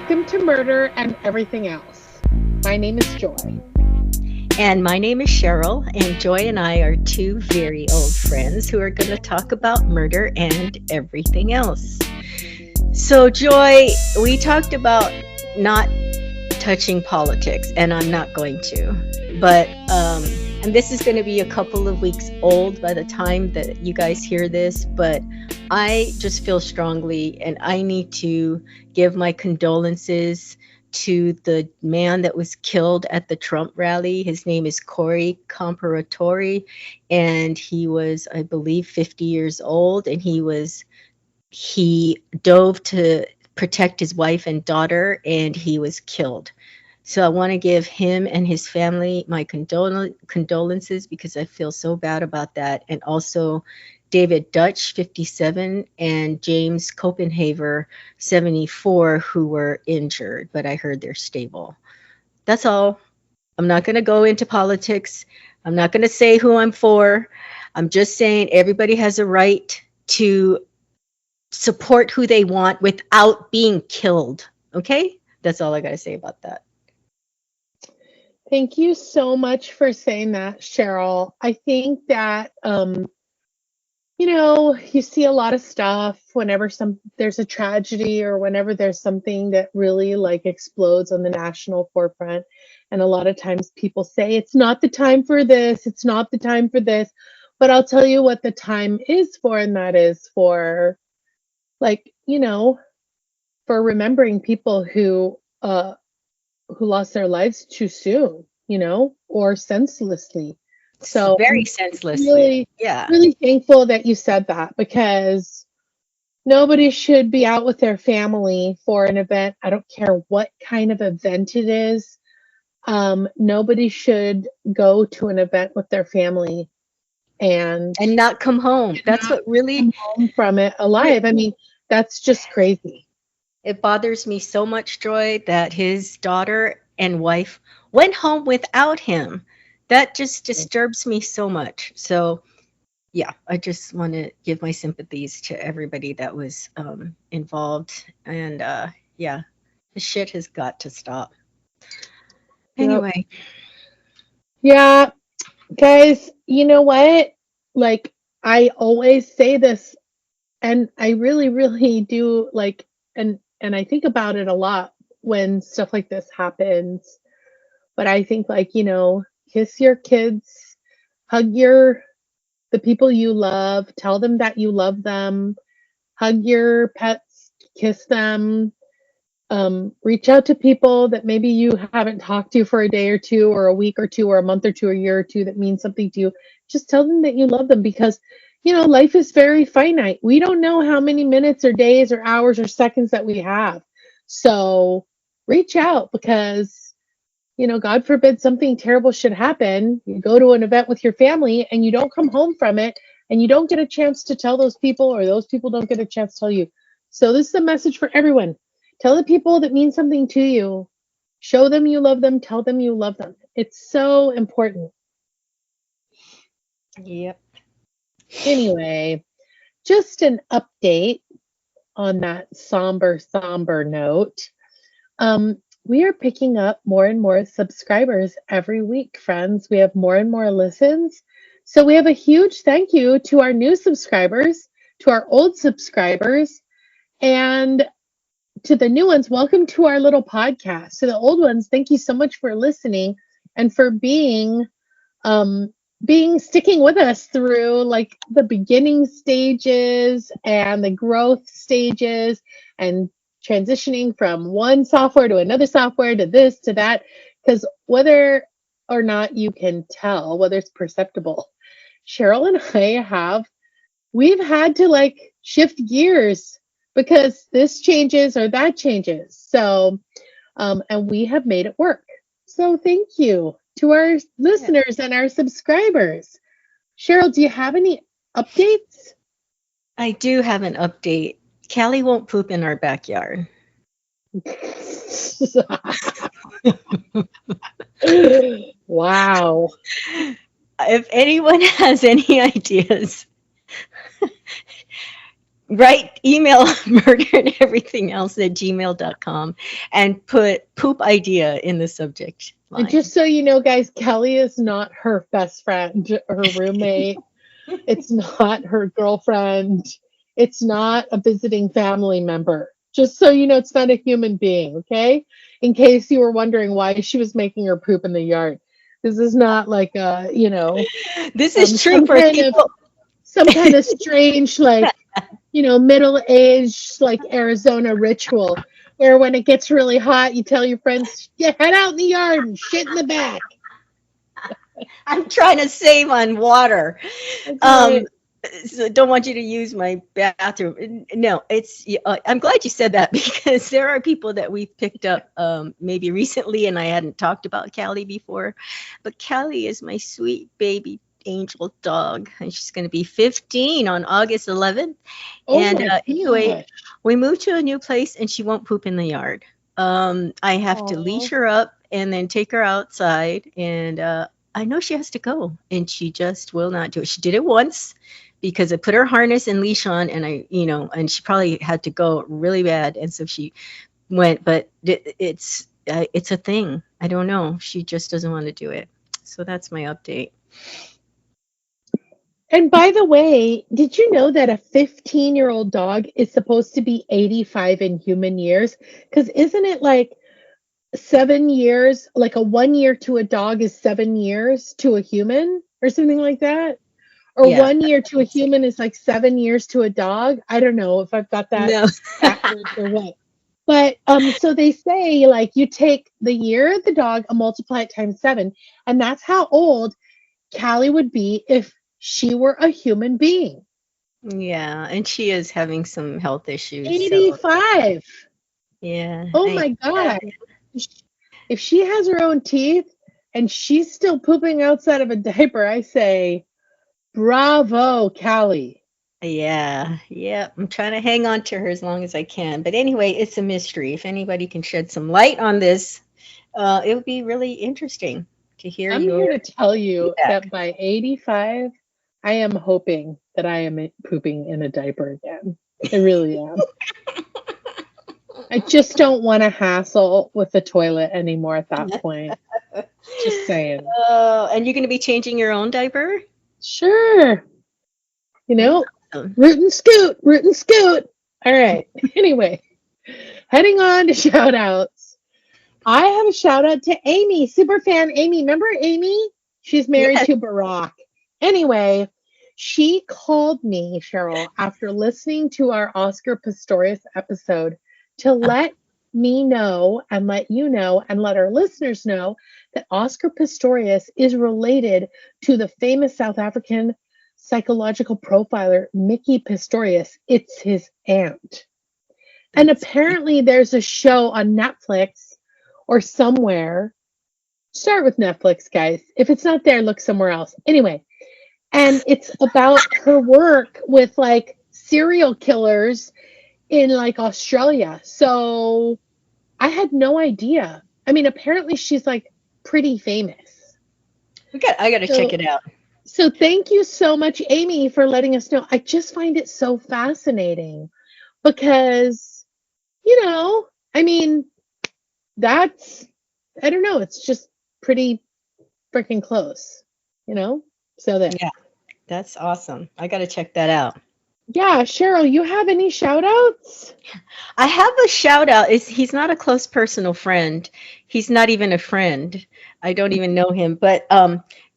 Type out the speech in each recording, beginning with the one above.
Welcome to Murder and Everything Else. My name is Joy. And my name is Cheryl, and Joy and I are two very old friends who are going to talk about murder and everything else. So, Joy, we talked about not touching politics, and I'm not going to. But, and this is going to be a couple of weeks old by the time that you guys hear this, but I just feel strongly, and I need to give my condolences to the man that was killed at the Trump rally. His name is Corey Comparatori, and he was, I believe, 50 years old, and he dove to protect his wife and daughter, and he was killed. So I want to give him and his family my condolences because I feel so bad about that. And also David Dutch, 57, and James Copenhaver, 74, who were injured, but I heard they're stable. That's all. I'm not going to go into politics. I'm not going to say who I'm for. I'm just saying everybody has a right to support who they want without being killed. Okay? That's all I got to say about that. Thank you so much for saying that, Cheryl. I think that, you see a lot of stuff whenever there's a tragedy or whenever there's something that really like explodes on the national forefront. And a lot of times people say, it's not the time for this. It's not the time for this. But I'll tell you what the time is for, and that is for for remembering people who lost their lives too soon, or senselessly. So very senselessly. Really thankful that you said that, because nobody should be out with their family for an event. I don't care what kind of event it is. Nobody should go to an event with their family and not come home. That's what really come home from it alive. I mean, that's just crazy. It bothers me so much, Joy, that his daughter and wife went home without him. That just disturbs me so much. So, yeah, I just want to give my sympathies to everybody that was involved. And, the shit has got to stop. Anyway. Yeah, guys, you know what? Like, I always say this, and I really, really do, and I think about it a lot when stuff like this happens. But I think, kiss your kids, hug the people you love, tell them that you love them, hug your pets, kiss them, reach out to people that maybe you haven't talked to for a day or two, or a week or two, or a month or two, or a year or two, that means something to you. Just tell them that you love them, because life is very finite. We don't know how many minutes or days or hours or seconds that we have. So reach out, because, God forbid something terrible should happen. You go to an event with your family and you don't come home from it, and you don't get a chance to tell those people, or those people don't get a chance to tell you. So this is a message for everyone. Tell the people that mean something to you. Show them you love them. Tell them you love them. It's so important. Yep. Anyway, just an update on that somber note. We are picking up more and more subscribers every week, friends. We have more and more listens. So we have a huge thank you to our new subscribers, to our old subscribers, and to the new ones. Welcome to our little podcast. To the old ones, thank you so much for listening and for being sticking with us through the beginning stages and the growth stages, and transitioning from one software to another software, to this, to that. Because whether or not you can tell, whether it's perceptible, Cheryl and we've had to shift gears, because this changes or that changes. So, and we have made it work. So thank you to our listeners and our subscribers. Cheryl, do you have any updates? I do have an update. Callie won't poop in our backyard. Wow. If anyone has any ideas, Right, email murder and everything else at gmail.com and put poop idea in the subject And line. just so you know, guys, Kelly is not her best friend, her roommate. It's not her girlfriend. It's not a visiting family member. Just so you know, it's not a human being, okay? In case you were wondering why she was making her poop in the yard. This is not like This is true some for kind of people. strange, like, middle-aged, like Arizona ritual where when it gets really hot, you tell your friends, yeah, head out in the yard and shit in the back. I'm trying to save on water. That's Um, right. so don't want you to use my bathroom. No, it's. I'm glad you said that because there are people that we've picked up maybe recently, and I hadn't talked about Callie before, but Callie is my sweet baby angel dog, and she's going to be 15 on August 11th. Oh And my anyway, gosh. we moved to a new place, and she won't poop in the yard. I have to leash Oh. her up and then take her outside, and I know she has to go, and she just will not do it. She did it once because I put her harness and leash on, and and she probably had to go really bad, and so she went. But it's a thing. I don't know. She just doesn't want to do it. So that's my update. And by the way, did you know that a 15-year-old dog is supposed to be 85 in human years? Because isn't it like 7 years, like a 1 year to a dog is 7 years to a human or something like that? Or Yeah. 1 year to a human is like 7 years to a dog. I don't know if I've got that No. backwards or what. But so they say like you take the year of the dog and multiply it times seven, and that's how old Callie would be if she were a human being. Yeah, and she is having some health issues. So 85. yeah, Oh I my God. If she has her own teeth and she's still pooping outside of a diaper, I say, bravo, Callie. yeah. I'm trying to hang on to her as long as I can. But anyway, it's a mystery. If anybody can shed some light on this, it would be really interesting to hear I'm here your to tell you feedback. that by 85, I am hoping that I am pooping in a diaper again. I really am. I just don't want to hassle with the toilet anymore at that point. Just saying. And you're going to be changing your own diaper? Sure. You That's know, awesome. root and scoot, root and scoot. All right. Anyway, heading on to shout outs. I have a shout out to Amy, super fan Amy. Remember Amy? She's married Yes. to Barack. Anyway, she called me, Cheryl, after listening to our Oscar Pistorius episode to let me know and let you know and let our listeners know that Oscar Pistorius is related to the famous South African psychological profiler Mickey Pistorius. It's his aunt. And That's apparently there's a show on Netflix or somewhere. Start with Netflix, guys. If it's not there, look somewhere else. Anyway, and it's about her work with like serial killers in like Australia. So I had no idea. I mean, apparently she's like pretty famous. I got to check So it out. so thank you so much, Amy, for letting us know. I just find it so fascinating because, I mean, that's, I don't know, it's just pretty freaking close, you know? So there. Yeah, that's awesome. I got to check that out. Yeah, Cheryl, you have any shout outs? I have a shout out. He's not a close personal friend. He's not even a friend. I don't even know him. But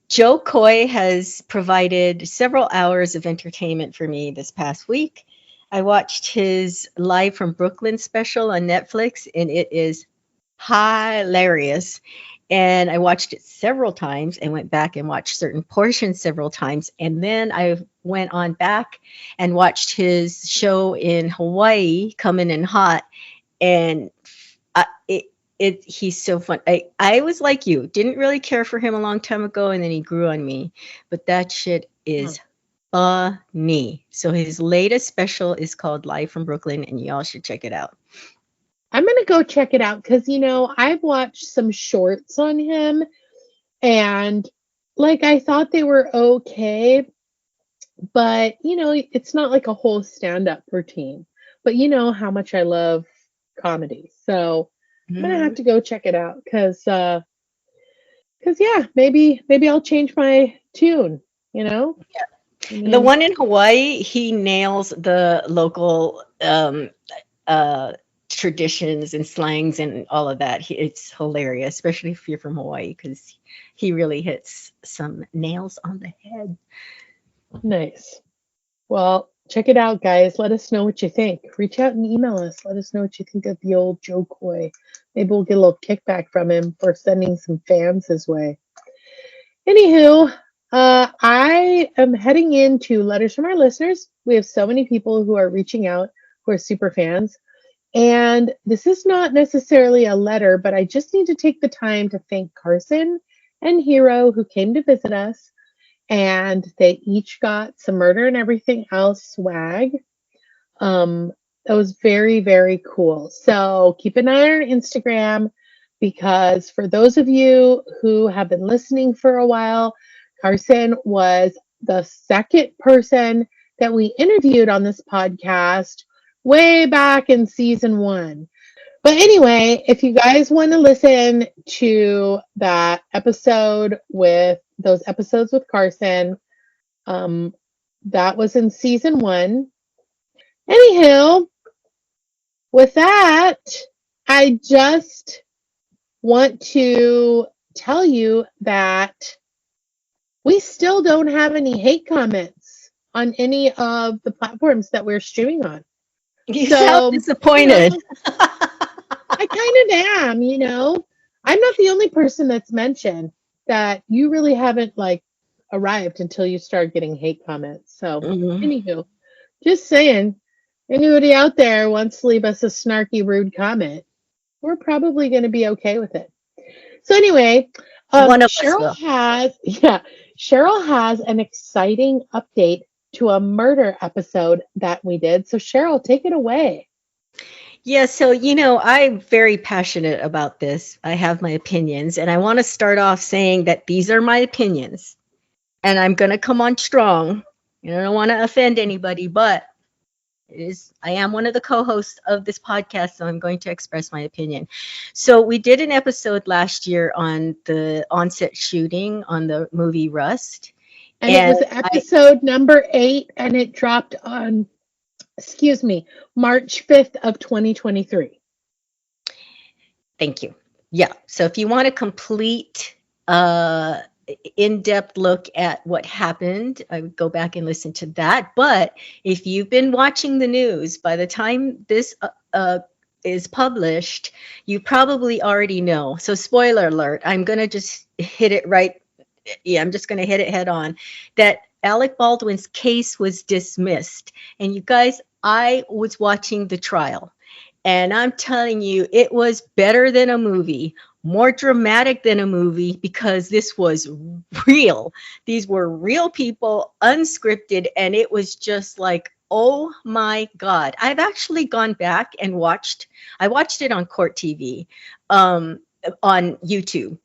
Joe Coy has provided several hours of entertainment for me this past week. I watched his Live from Brooklyn special on Netflix, and it is hilarious. And I watched it several times and went back and watched certain portions several times. And then I went on back and watched his show in Hawaii, Coming in Hot. And he's so fun. I was like you, didn't really care for him a long time ago, and then he grew on me. But that shit is funny. So his latest special is called Live from Brooklyn, and y'all should check it out. I'm going to go check it out because, I've watched some shorts on him and like I thought they were okay, But, it's not like a whole stand-up routine. But you know how much I love comedy. So I'm gonna have Mhm. to go check it out because yeah, maybe I'll change my tune, you know? I The mean, one in Hawaii, he nails the local uh, traditions and slangs and all of that. It's hilarious, especially if you're from Hawaii, because he really hits some nails on the head. nice. Well, check it out, guys. Let us know what you think. Reach out and email us. Let us know what you think of the old Joe Coy. Maybe we'll get a little kickback from him for sending some fans his way. Anywho, I am heading into letters from our listeners. We have so many people who are reaching out who are super fans. And this is not necessarily a letter, but I just need to take the time to thank Carson and Hero who came to visit us. And they each got some murder and everything else swag. Um, that was very, very cool. So keep an eye on our Instagram because for those of you who have been listening for a while, Carson was the second person that we interviewed on this podcast way back in season one. But anyway, if you guys want to listen to that episode with those episodes with Carson, um, that was in season one. Anywho, with that, I just want to tell you that we still don't have any hate comments on any of the platforms that we're streaming on. You sound So, disappointed. I kind of am. I'm not the only person that's mentioned that you really haven't like arrived until you start getting hate comments. So, Mhm. anywho, just saying, anybody out there wants to leave us a snarky, rude comment, we're probably going to be okay with it. So anyway, One of us Cheryl will. has yeah, Cheryl has an exciting update to a murder episode that we did. So Cheryl, take it away. Yeah, so I'm very passionate about this. I have my opinions, and I want to start off saying that these are my opinions, and I'm going to come on strong. I don't want to offend anybody, but I am one of the co-hosts of this podcast, so I'm going to express my opinion. So we did an episode last year on the onset shooting on the movie Rust, And it and was I episode number 8 and it dropped on excuse me, March 5th of 2023. thank you. Yeah. So if you want a complete uh in-depth look at what happened, I would go back and listen to that. But if you've been watching the news, by the time this is published, you probably already know. So spoiler alert, I'm going to just hit it right. Yeah, I'm just going to hit it head on that Alec Baldwin's case was dismissed. And you guys, I was watching the trial. And I'm telling you, it was better than a movie, more dramatic than a movie because this was real. These were real people, unscripted, and it was just like, oh my God. I've actually gone back and I watched it on Court TV, on YouTube.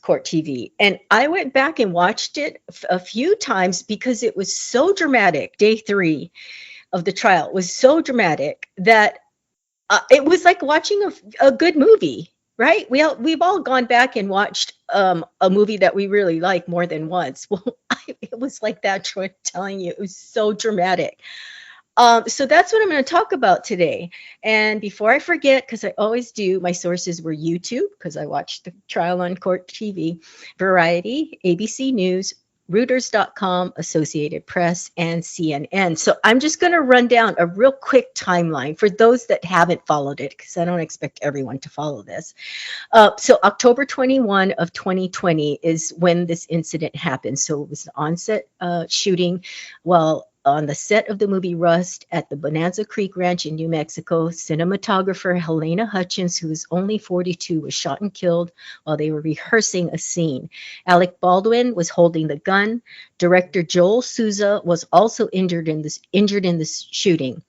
Court TV. And I went back and watched it a few times because it was so dramatic. Day 3 of the trial was so dramatic that it was like watching a good movie, right? We've all gone back and watched a movie that we really like more than once. Well, it was like that. Troy, I'm telling you, it was so dramatic. So that's what I'm going to talk about today. And before I forget, because I always do, my sources were YouTube, because I watched the trial on Court TV, Variety, ABC News, Reuters.com, Associated Press, and CNN. So I'm just going to run down a real quick timeline for those that haven't followed it, because I don't expect everyone to follow this. So October 21 of 2020 is when this incident happened. So it was an onset shooting. Well, on the set of the movie Rust at the Bonanza Creek Ranch in New Mexico, cinematographer Helena Hutchins, who was only 42, was shot and killed while they were rehearsing a scene. Alec Baldwin was holding the gun. Director Joel Souza was also injured in this shooting.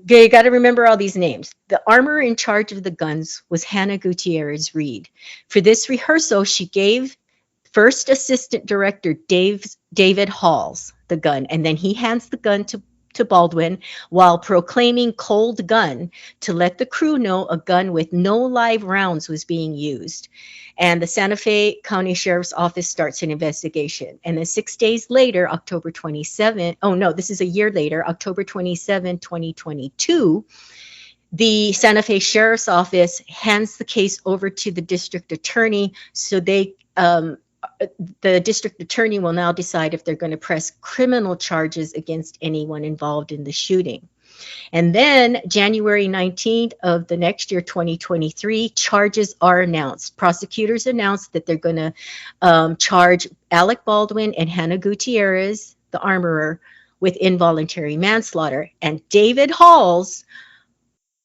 You got to remember all these names. The armorer in charge of the guns was Hannah Gutierrez Reed. For this rehearsal, she gave First assistant director David hauls the gun, and then he hands the gun to Baldwin while proclaiming cold gun to let the crew know a gun with no live rounds was being used. And the Santa Fe County Sheriff's Office starts an investigation. And then 6 days later, October 27, oh no, this is a year later, October 27, 2022, the Santa Fe Sheriff's Office hands the case over to the district attorney, so the district attorney will now decide if they're going to press criminal charges against anyone involved in the shooting. And then January 19th of the next year, 2023, charges are announced. Prosecutors announced that they're going to charge Alec Baldwin and Hannah Gutierrez, the armorer, with involuntary manslaughter. And David Halls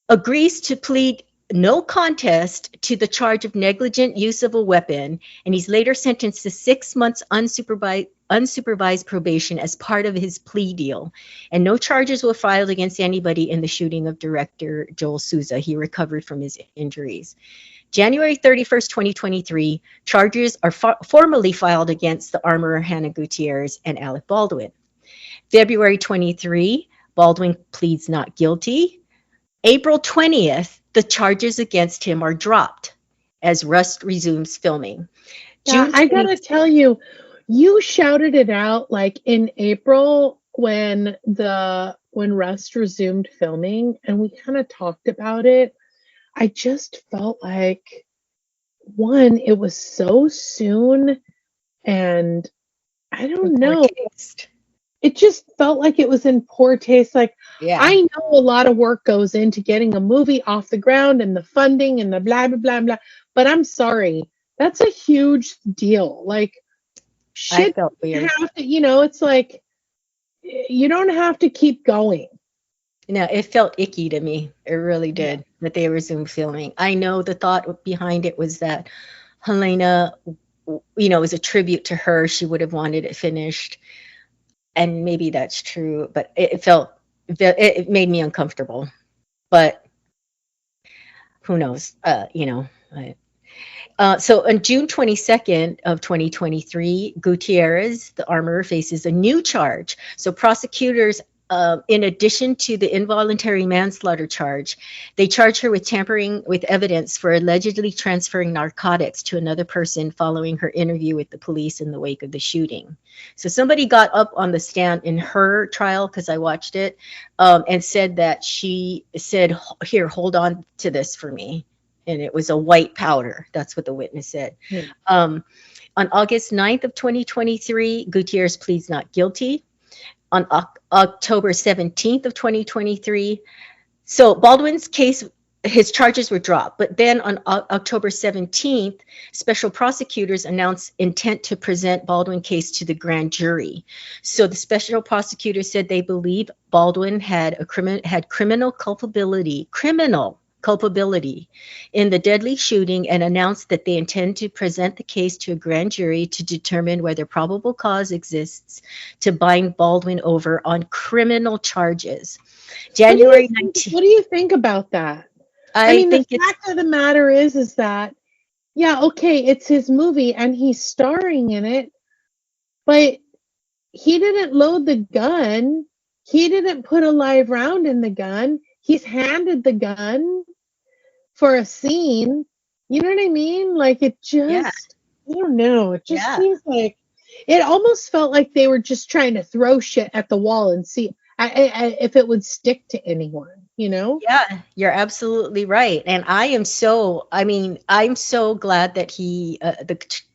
agrees to plead no contest to the charge of negligent use of a weapon, and he's later sentenced to 6 months unsupervised probation as part of his plea deal. And no charges were filed against anybody in the shooting of director Joel Souza. He recovered from his injuries. January 31st, 2023, charges are formally filed against the armorer Hannah Gutierrez and Alec Baldwin. February 23, Baldwin pleads not guilty. April 20th, the charges against him are dropped as Rust resumes filming. Yeah, I gotta tell you, you shouted it out like in April when Rust resumed filming, and we kind of talked about it. I just felt like, one, it was so soon, and I don't know. It just felt like it was in poor taste. Like, Yeah. I know a lot of work goes into getting a movie off the ground and the funding and the blah, blah, blah, blah. But I'm sorry, that's a huge deal. Like, shit, I felt weird. have to, it's like, you don't have to keep going. No, it felt icky to me. It really did, that they resumed filming. I know the thought behind it was that Helena, was a tribute to her. She would have wanted it finished. And maybe that's true, but it made me uncomfortable. But who knows? So on June 22nd of 2023, Gutierrez, the armorer, faces a new charge. So prosecutors, in addition to the involuntary manslaughter charge, they charge her with tampering with evidence for allegedly transferring narcotics to another person following her interview with the police in the wake of the shooting. So somebody got up on the stand in her trial, because I watched it, and said that she said, "Here, hold on to this for me." And it was a white powder. That's what the witness said. On August 9th of 2023, Gutierrez pleads not guilty. On October 17th of 2023. So Baldwin's case, his charges were dropped. But then on October 17th, special prosecutors announced intent to present Baldwin case to the grand jury. So the special prosecutor said they believe Baldwin had criminal culpability in the deadly shooting, and announced that they intend to present the case to a grand jury to determine whether probable cause exists to bind Baldwin over on criminal charges. January 19th. What do you think about that? I mean, the fact of the matter is that, yeah, okay, it's his movie and he's starring in it, but he didn't load the gun. He didn't put a live round in the gun. He's handed the gun for a scene. You know what I mean? Like, it just, I don't know. It just seems like, it almost felt like they were just trying to throw shit at the wall and see if it would stick to anyone, Yeah, you're absolutely right. And I'm so glad that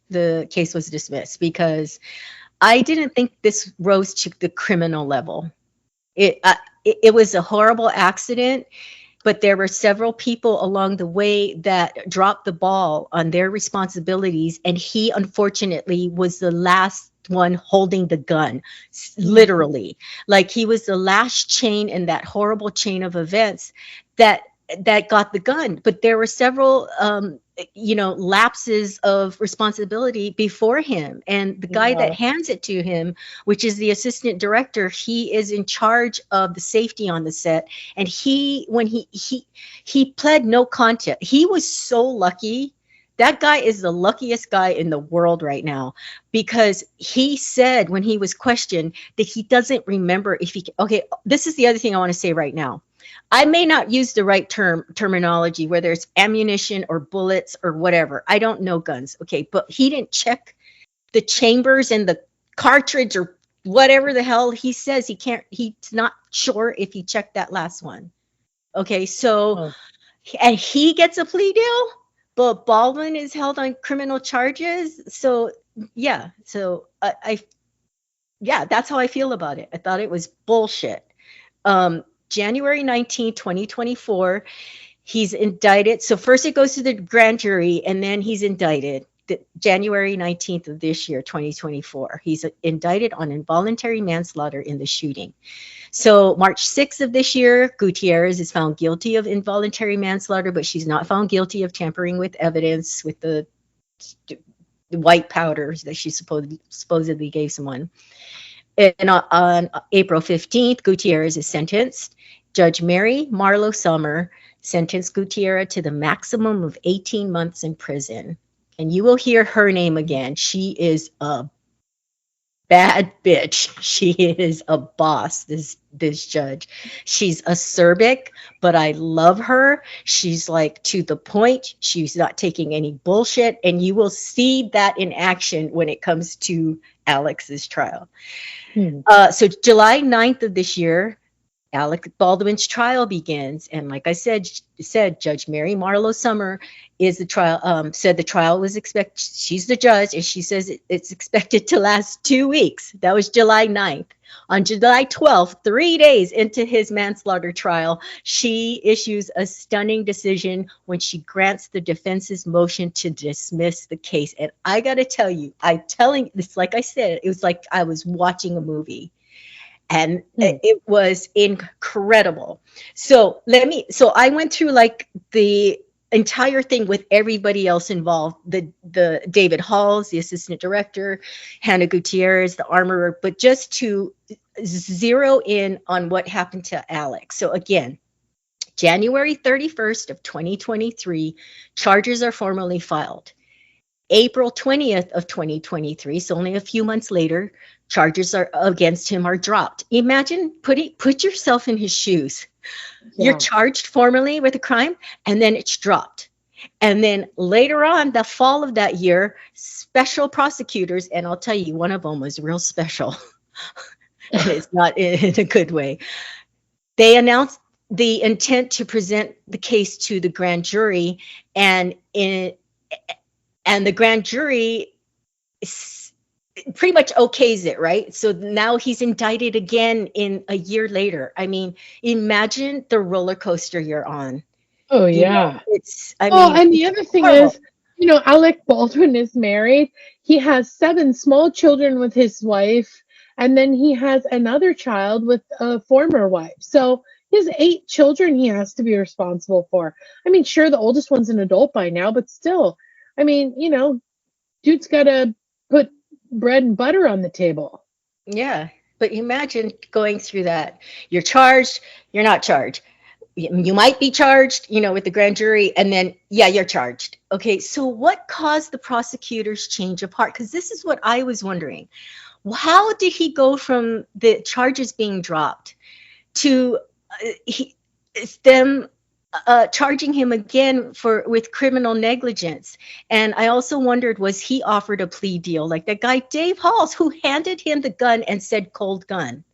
the case was dismissed, because I didn't think this rose to the criminal level. It was a horrible accident, but there were several people along the way that dropped the ball on their responsibilities, and he unfortunately was the last one holding the gun, literally. Like, he was the last chain in that horrible chain of events that got the gun. But there were several lapses of responsibility before him, and the guy that hands it to him, which is the assistant director, he is in charge of the safety on the set, and when he pled no contest. He was so lucky that guy is the luckiest guy in the world right now, because he said when he was questioned that he doesn't remember if he, okay, this is the other thing I want to say right now. I may not use the right terminology, whether it's ammunition or bullets or whatever. I don't know guns, okay, but he didn't check the chambers and the cartridge or whatever the hell he says. He can't, he's not sure if he checked that last one. Okay, so, Oh, and he gets a plea deal, but Baldwin is held on criminal charges. So, yeah, so yeah, that's how I feel about it. I thought it was bullshit. January 19th, 2024, he's indicted. So first it goes to the grand jury, and then he's indicted. January 19th of this year, 2024. He's indicted on involuntary manslaughter in the shooting. So March 6th of this year, Gutierrez is found guilty of involuntary manslaughter, but she's not found guilty of tampering with evidence with the white powders that she supposedly gave someone. And on April 15th, Gutierrez is sentenced. Judge Mary Marlowe Summer sentenced Gutierrez to the maximum of 18 months in prison. And you will hear her name again. She is a bad bitch. She is a boss, this judge. She's acerbic, but I love her. She's like to the point. She's not taking any bullshit. And you will see that in action when it comes to Alex's trial. So July 9th of this year, Alec Baldwin's trial begins, and like I said, Judge Mary Marlowe Summer is the trial. Said the trial was expected. She's the judge, and she says it's expected to last 2 weeks. That was July 9th. On July 12th, 3 days into his manslaughter trial, she issues a stunning decision when she grants the defense's motion to dismiss the case. And I got to tell you, I'm telling this, like I said, it was like I was watching a movie. And it was incredible. So I went through like the entire thing with everybody else involved, the David Halls, the assistant director, Hannah Gutierrez, the armorer, but just to zero in on what happened to Alex. So again, January 31st of 2023, charges are formally filed. April 20th of 2023, so only a few months later, charges are against him are dropped. Imagine put yourself in his shoes. Yeah. You're charged formally with a crime, and then it's dropped. And then later on, the fall of that year, special prosecutors, and I'll tell you, one of them was real special. And it's not in a good way. They announced the intent to present the case to the grand jury, and the grand jury pretty much okays it, right? So now he's indicted again in a year later. I mean, imagine the roller coaster you're on. Oh, yeah. I mean, and the other thing is, Alec Baldwin is married. He has 7 small children with his wife, and then he has another child with a former wife. So he has 8 children he has to be responsible for. I mean, sure, the oldest one's an adult by now, but still, I mean, dude's got to put bread and butter on the table. Yeah, but imagine going through that. You're charged, you're not charged. You might be charged, with the grand jury, and then, yeah, you're charged. Okay, so what caused the prosecutor's change of heart? Because this is what I was wondering. How did he go from the charges being dropped to them charging him again with criminal negligence? And I also wondered, was he offered a plea deal like that guy Dave Halls, who handed him the gun and said cold gun?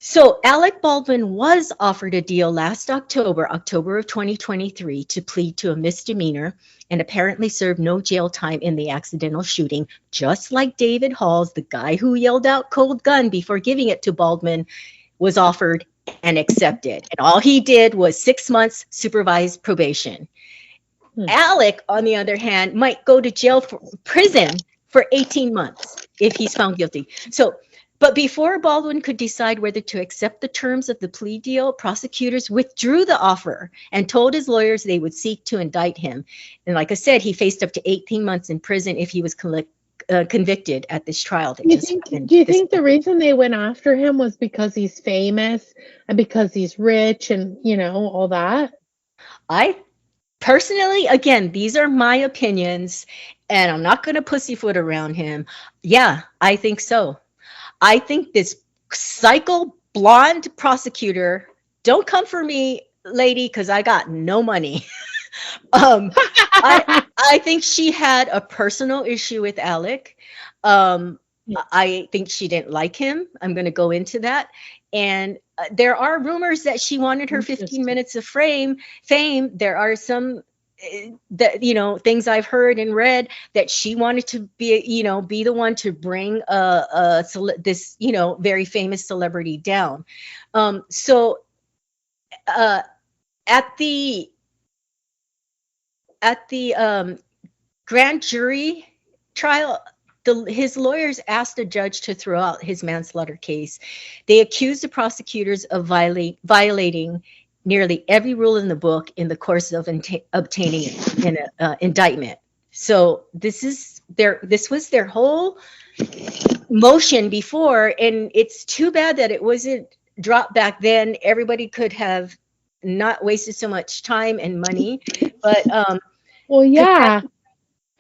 So Alec Baldwin was offered a deal last October of 2023, to plead to a misdemeanor and apparently serve no jail time in the accidental shooting, just like David Halls, the guy who yelled out cold gun before giving it to Baldwin, was offered and accepted. And all he did was 6 months supervised probation. Alec, on the other hand, might go to prison for 18 months if he's found guilty. But before Baldwin could decide whether to accept the terms of the plea deal, prosecutors withdrew the offer and told his lawyers they would seek to indict him. And like I said, he faced up to 18 months in prison if he was convicted at this trial. Do you think the reason they went after him was because he's famous and because he's rich and, all that? personally, again, these are my opinions, and I'm not going to pussyfoot around him. Yeah, I think so. I think this psycho blonde prosecutor, don't come for me, lady, because I got no money. um, I I think she had a personal issue with Alec. Um, I think she didn't like him. I'm going to go into that. And there are rumors that she wanted her 15 Interesting. minutes of fame. There are some that things I've heard and read that she wanted to be the one to bring this very famous celebrity down. So uh, at the grand jury trial, his lawyers asked the judge to throw out his manslaughter case. They accused the prosecutors of violating nearly every rule in the book in the course of obtaining an indictment. So this was their whole motion before, and it's too bad that it wasn't dropped back then. Everybody could have not wasted so much time and money, but Well, to have yeah.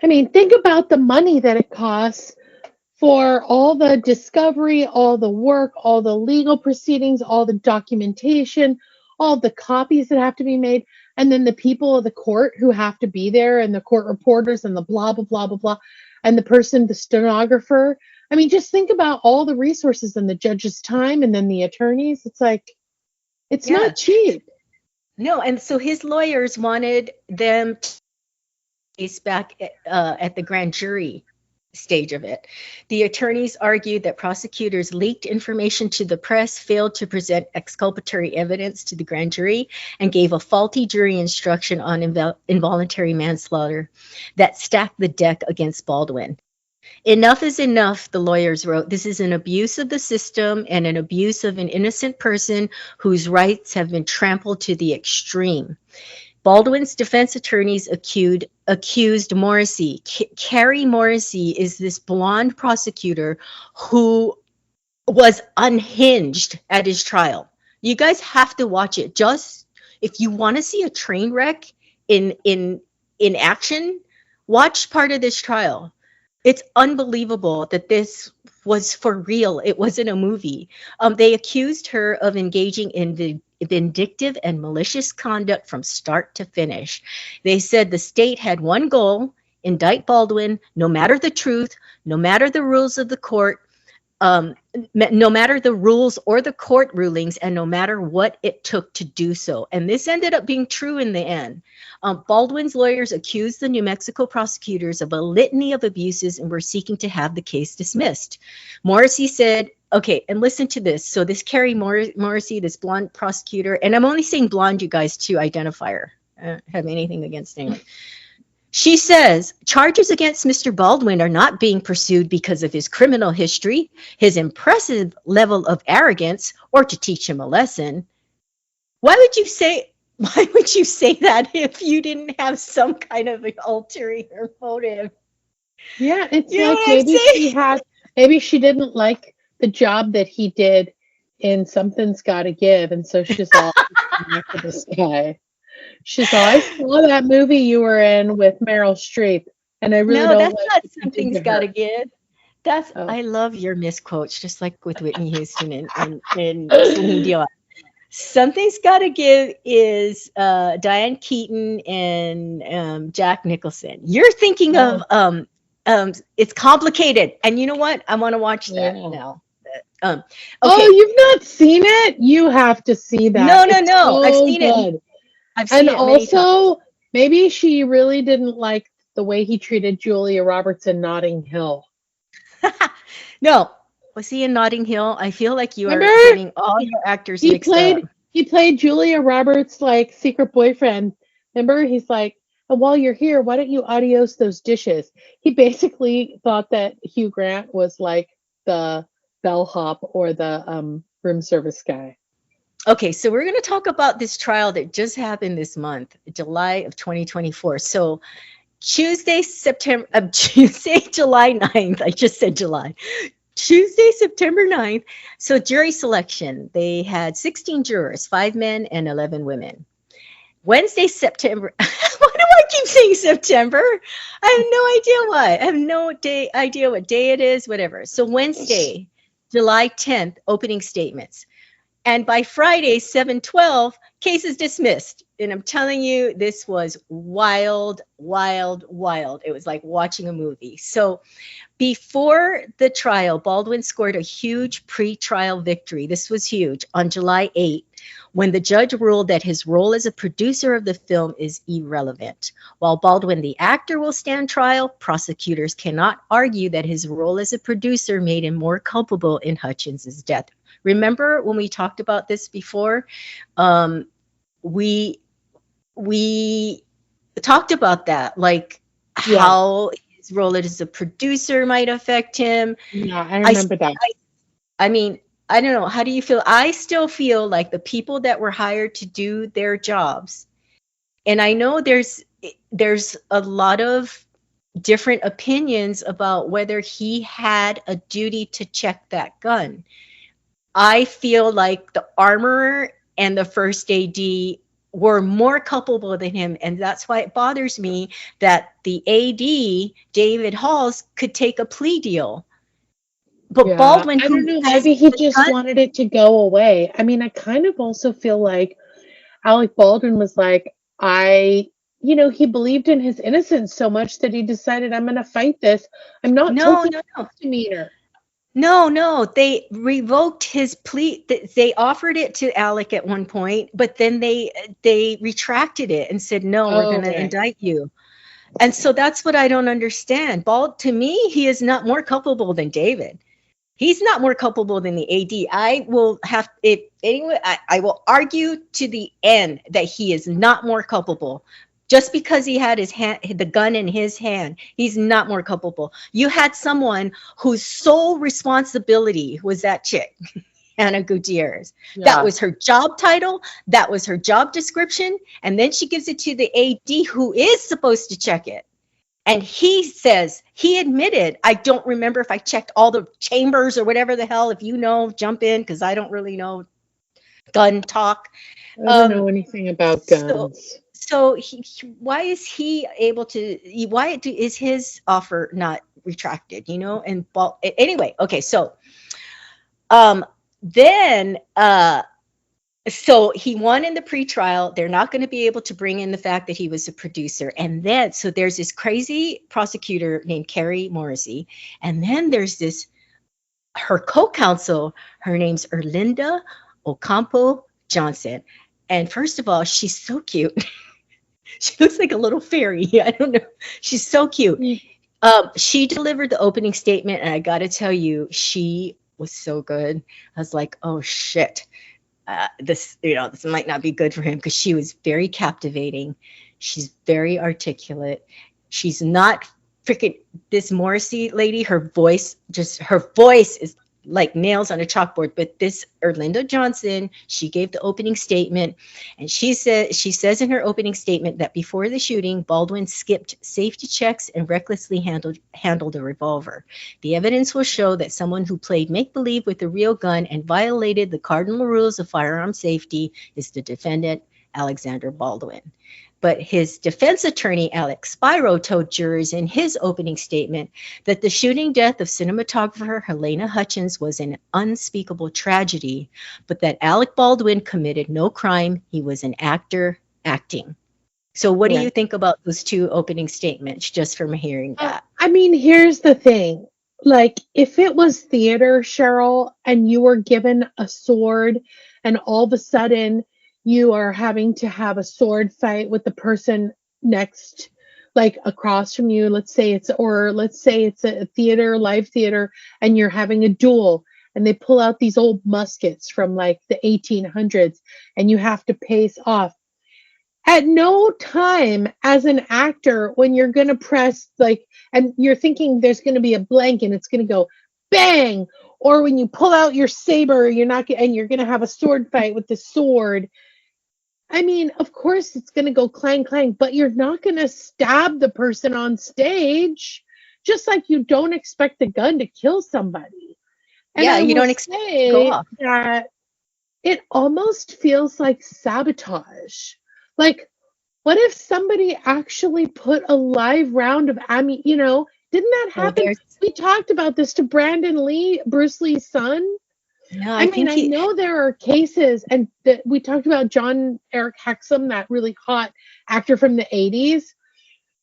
I mean, think about the money that it costs for all the discovery, all the work, all the legal proceedings, all the documentation, all the copies that have to be made, and then the people of the court who have to be there, and the court reporters, and the blah, blah, blah, blah, blah, and the person, the stenographer. I mean, just think about all the resources and the judge's time, and then the attorneys. It's like, it's yeah. not cheap. No, and so his lawyers wanted them to case back at the grand jury stage of it. The attorneys argued that prosecutors leaked information to the press, failed to present exculpatory evidence to the grand jury, and gave a faulty jury instruction on involuntary manslaughter that stacked the deck against Baldwin. Enough is enough, the lawyers wrote. This is an abuse of the system and an abuse of an innocent person whose rights have been trampled to the extreme. Baldwin's defense attorneys accused Morrissey. Carrie Morrissey is this blonde prosecutor who was unhinged at his trial. You guys have to watch it. Just if you want to see a train wreck in action, watch part of this trial. It's unbelievable that this was for real. It wasn't a movie. They accused her of engaging in vindictive and malicious conduct from start to finish. They said the state had one goal: indict Baldwin, no matter the truth, no matter the rules of the court, no matter the rules or the court rulings, and no matter what it took to do so. And this ended up being true in the end. Baldwin's lawyers accused the New Mexico prosecutors of a litany of abuses and were seeking to have the case dismissed. Morrissey said, okay, and listen to this. So this Carrie Morrissey, this blonde prosecutor, and I'm only saying blonde, you guys, to identify her. I don't have anything against anyone. She says charges against Mr. Baldwin are not being pursued because of his criminal history, his impressive level of arrogance, or to teach him a lesson. Why would you say that if you didn't have some kind of an ulterior motive? Yeah, it's You know like what I'm saying? maybe she didn't like the job that he did in Something's Gotta Give, and so she's all after this guy. She's all, I saw that movie you were in with Meryl Streep, and I really No, don't that's like not what you did Something's to Gotta her. Give. Oh, I love your misquotes, just like with Whitney Houston and Celine Dion. Something's Gotta Give is Diane Keaton and Jack Nicholson. You're thinking of oh, It's Complicated, and you know what? I want to watch that yeah. now. Um, Oh, okay, you've not seen it? You have to see that. no, no, It's no. I've so seen it. good. I've And seen it many times. also, maybe she really didn't like the way he treated Julia Roberts in Notting Hill. No, was he in Notting Hill? I feel like you are Remember? getting all your actors He mixed up. played he played Julia Roberts' like secret boyfriend. Remember? He's like, "And while you're here, why don't you adios those dishes?" He basically thought that Hugh Grant was like the bellhop or the room service guy. Okay, so we're going to talk about this trial that just happened this month, July of 2024. So Tuesday, July 9th. I just said July. Tuesday, September 9th. So jury selection. They had 16 jurors, 5 men and 11 women. Wednesday, September. What keep saying September. I have no idea why. I have no idea what day it is, whatever. So Wednesday, July 10th, opening statements. And by Friday, 7/12, case is dismissed. And I'm telling you, this was wild, wild, wild. It was like watching a movie. So before the trial, Baldwin scored a huge pre-trial victory. This was huge on July 8th, when the judge ruled that his role as a producer of the film is irrelevant. While Baldwin, the actor, will stand trial, prosecutors cannot argue that his role as a producer made him more culpable in Hutchins' death. Remember when we talked about this before? Um, we we talked about that, like Yeah. how his role as a producer might affect him. Yeah, I I, remember that. I mean, I don't know. How do you feel? I still feel like the people that were hired to do their jobs, and I know there's a lot of different opinions about whether he had a duty to check that gun. I feel like the armorer and the first AD were more culpable than him, and that's why it bothers me that the AD, David Halls, could take a plea deal. But Yeah, Baldwin, I don't who know, has maybe he the just gun, wanted it to go away. I mean, I kind of also feel like Alec Baldwin was like, he believed in his innocence so much that he decided, I'm going to fight this. I'm not no, taking no, no. a misdemeanor. No, no, they revoked his plea. They offered it to Alec at one point, but then they retracted it and said, "No, we're going Oh, to right. indict you." And so that's what I don't understand. Bald, to me, he is not more culpable than David. He's not more culpable than the AD. I will have it anyway. I will argue to the end that he is not more culpable. Just because he had his hand, the gun in his hand, he's not more culpable. You had someone whose sole responsibility was that chick, Anna Gutierrez. That Yeah. was her job title. That was her job description. And then she gives it to the AD who is supposed to check it. And he says, he admitted, I don't remember if I checked all the chambers or whatever the hell. If you know, jump in, because I don't really know gun talk. I don't Um, know anything about so, guns. why is he able to? Is his offer not retracted? And anyway, okay. Um, then so he won in the pretrial. They're not going to be able to bring in the fact that he was a producer. And then, so there's this crazy prosecutor named Carrie Morrissey. And then there's her co-counsel, her name's Erlinda Ocampo Johnson. And first of all, she's so cute. She looks like a little fairy. I don't know. She's so cute. Mm. She delivered the opening statement, and I got to tell you, she was so good. I was like, oh shit. This might not be good for him, because she was very captivating. She's very articulate. She's not freaking this Morrissey lady. Her voice is like nails on a chalkboard. But this Erlinda Johnson, she gave the opening statement, and she says in her opening statement that before the shooting, Baldwin skipped safety checks and recklessly handled a revolver. The evidence will show that someone who played make-believe with a real gun and violated the cardinal rules of firearm safety is the defendant, Alexander Baldwin. But his defense attorney, Alex Spiro, told jurors in his opening statement that the shooting death of cinematographer Helena Hutchins was an unspeakable tragedy, but that Alec Baldwin committed no crime. He was an actor acting. So what do you Right. think about those two opening statements, just from hearing that? I mean, here's the thing. Like, if it was theater, Cheryl, and you were given a sword, and all of a sudden you are having to have a sword fight with the person next, like across from you, let's say it's a theater, live theater, and you're having a duel, and they pull out these old muskets from like the 1800s, and you have to pace off. At no time as an actor, when you're going to press like, and you're thinking there's going to be a blank and it's going to go bang, or when you pull out your saber, and you're going to have a sword fight with the sword. I mean, of course it's going to go clang clang, but you're not going to stab the person on stage, just like you don't expect a gun to kill somebody. And Yeah, I you will don't expect it to go say off. that it almost feels like sabotage. Like, What if somebody actually put a live round of didn't that Oh, happen? there's, We talked about this to Brandon Lee, Bruce Lee's son. no, I I mean, think I he, know there are cases, and that we talked about John Eric Hexum, that really hot actor from the 80s,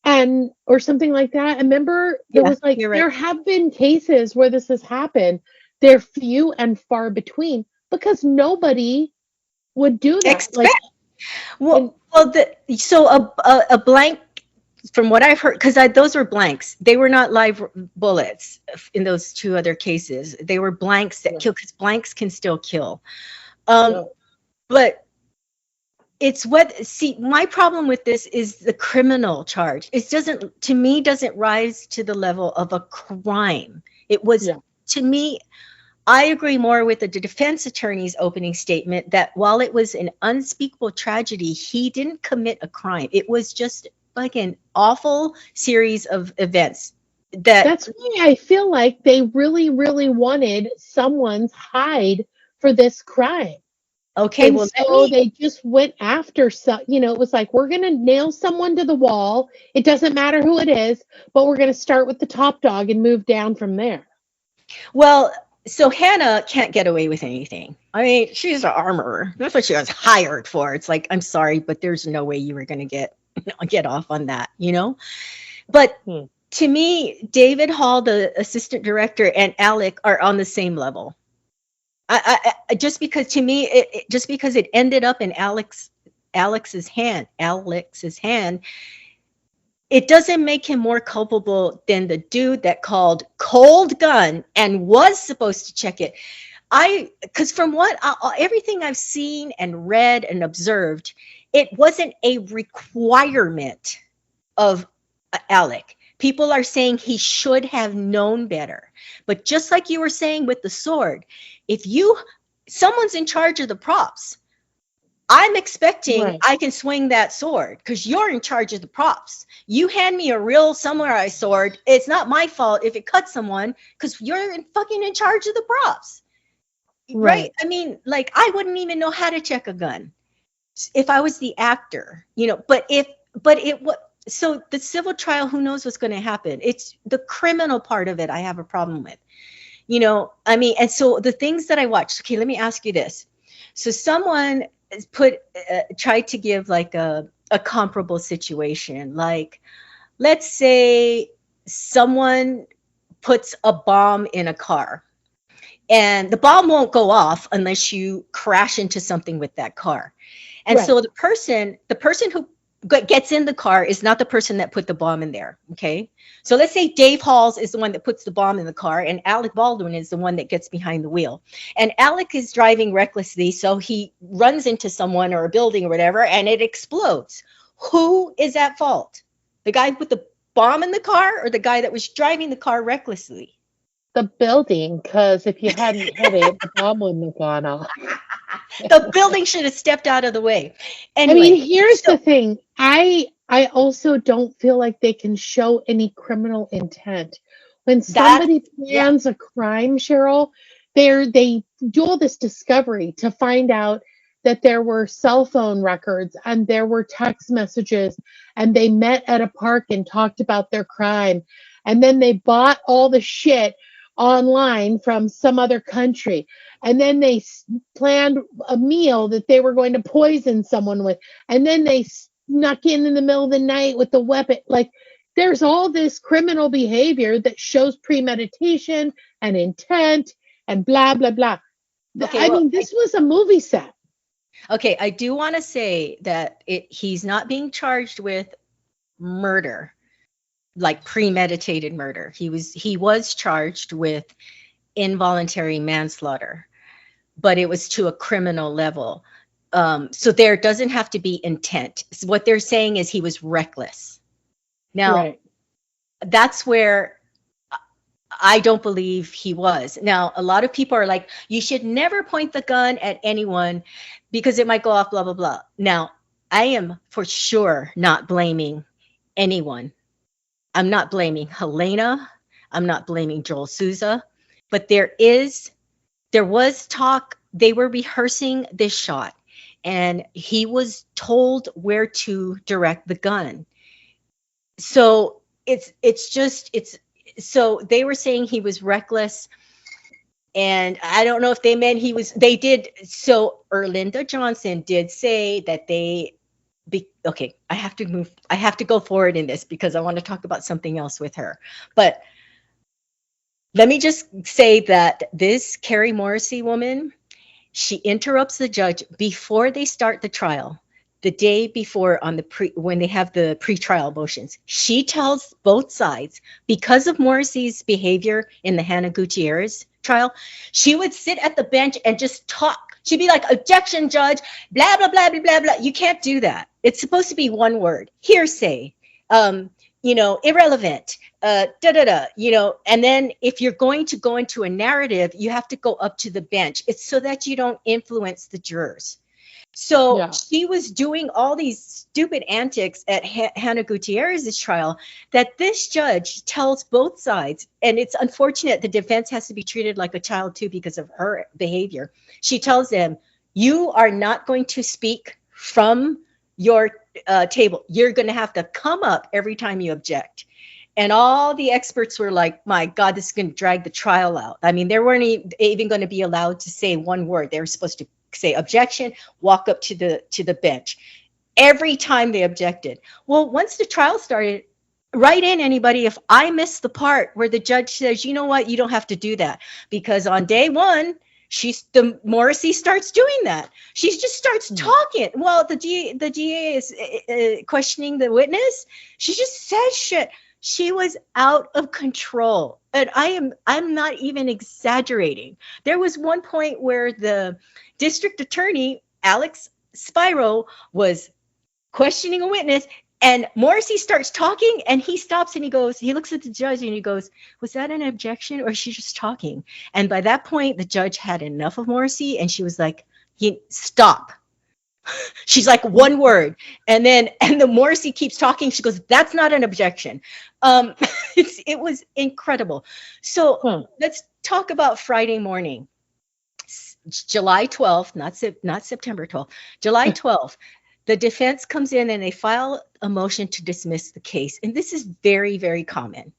and or something like that. And remember, there yeah, was like you're right. there have been cases where this has happened. They're few and far between because nobody would do that. Like, Expect, and so a blank, from what I've heard, because those were blanks. They were not live bullets in those two other cases. They were blanks that kill, because blanks can still kill. Um, but it's what, see, my problem with this is the criminal charge. It doesn't, to me, doesn't rise to the level of a crime. It was, yeah, to me, I agree more with the defense attorney's opening statement that while it was an unspeakable tragedy, he didn't commit a crime. It was just like an awful series of events that, that's why I feel like they really, really wanted someone's hide for this crime. okay, And well, let so me, they just went after it was like, we're going to nail someone to the wall. It doesn't matter who it is, but we're going to start with the top dog and move down from there. well, so Hannah can't get away with anything. I mean, she's an armorer. That's what she was hired for. It's like, I'm sorry, but there's no way you were going to get off on that, you know? But Hmm. to me, David Hall, the assistant director, and Alec are on the same level. Just because, to me, just because it ended up in Alex's hand, it doesn't make him more culpable than the dude that called cold gun and was supposed to check it. Because from what everything I've seen and read and observed, it wasn't a requirement of Alec. People are saying he should have known better. But just like you were saying with the sword, if someone's in charge of the props, I'm expecting Right. I can swing that sword because you're in charge of the props. You hand me a real samurai sword, it's not my fault if it cuts someone because you're fucking in charge of the props. Right? Right. I mean, like, I wouldn't even know how to check a gun if I was the actor, but so the civil trial, who knows what's going to happen? It's the criminal part of it I have a problem with. I mean, and so the things that I watched, okay, let me ask you this. So someone tried to give like a comparable situation. Like, let's say someone puts a bomb in a car, and the bomb won't go off unless you crash into something with that car. And Right. so the person who gets in the car is not the person that put the bomb in there. Okay. So let's say Dave Halls is the one that puts the bomb in the car, and Alec Baldwin is the one that gets behind the wheel. And Alec is driving recklessly, so he runs into someone or a building or whatever, and it explodes. Who is at fault? The guy who put the bomb in the car, or the guy that was driving the car recklessly? The building, because if you hadn't hit it, the bomb wouldn't have gone off. The building should have stepped out of the way. I mean, Anyway, here's so the thing. I also don't feel like they can show any criminal intent. When that, somebody yeah. plans a crime, Cheryl, they do all this discovery to find out that there were cell phone records and there were text messages, and they met at a park and talked about their crime, and then they bought all the shit online from some other country, and then they planned a meal that they were going to poison someone with, and then they snuck in the middle of the night with the weapon. Like, there's all this criminal behavior that shows premeditation and intent and blah blah blah. Okay, I well, mean, this was a movie set. okay, I do want to say that he's not being charged with murder, like premeditated murder. He was charged with involuntary manslaughter, but it was to a criminal level. So there doesn't have to be intent. So what they're saying is he was reckless. Now, Right. that's where I don't believe he was. Now, a lot of people are like, you should never point the gun at anyone because it might go off, blah, blah, blah. Now, I am for sure not blaming anyone. I'm not blaming Helena. I'm not blaming Joel Souza. But there was talk, they were rehearsing this shot. and he was told where to direct the gun. So it's just it's so they were saying he was reckless, and I don't know if they meant he was. They did. So Erlinda Johnson did say that okay, I have to move. I have to go forward in this because I want to talk about something else with her. But let me just say that this Carrie Morrissey woman, she interrupts the judge before they start the trial. The day before, on the when they have the pretrial motions, she tells both sides, because of Morrissey's behavior in the Hannah Gutierrez trial, she would sit at the bench and just talk. She'd be like, "Objection, judge, blah blah blah blah blah blah." You can't do that. It's supposed to be one word: hearsay, irrelevant, da da da. And then if you're going to go into a narrative, you have to go up to the bench. It's so that you don't influence the jurors. So Yeah. she was doing all these stupid antics at Hannah Gutierrez's trial that this judge tells both sides. And it's unfortunate the defense has to be treated like a child too because of her behavior. She tells them, "You are not going to speak from your table. You're going to have to come up every time you object." And all the experts were like, "My God, this is going to drag the trial out." I mean, they weren't even going to be allowed to say one word. They were supposed to say objection, walk up to the bench every time they objected. Well, once the trial started, write in anybody if I missed the part where the judge says, "You know what, you don't have to do that," because on day one, the Morrissey starts doing that. She just starts talking. Well, the DA is questioning the witness. She just says shit. She was out of control. And I'm not even exaggerating. There was one point where the district attorney, Alex Spiro, was questioning a witness, and Morrissey starts talking, and he stops and he looks at the judge and he goes, "Was that an objection or is she just talking?" And by that point, the judge had enough of Morrissey, and she was like, "Stop." She's like, "One word." And the Morrissey keeps talking. She goes, "That's not an objection." Um, it was incredible. So let's talk about Friday morning, July 12th, not September 12th, July 12th. The defense comes in and they file a motion to dismiss the case. And this is very, very common.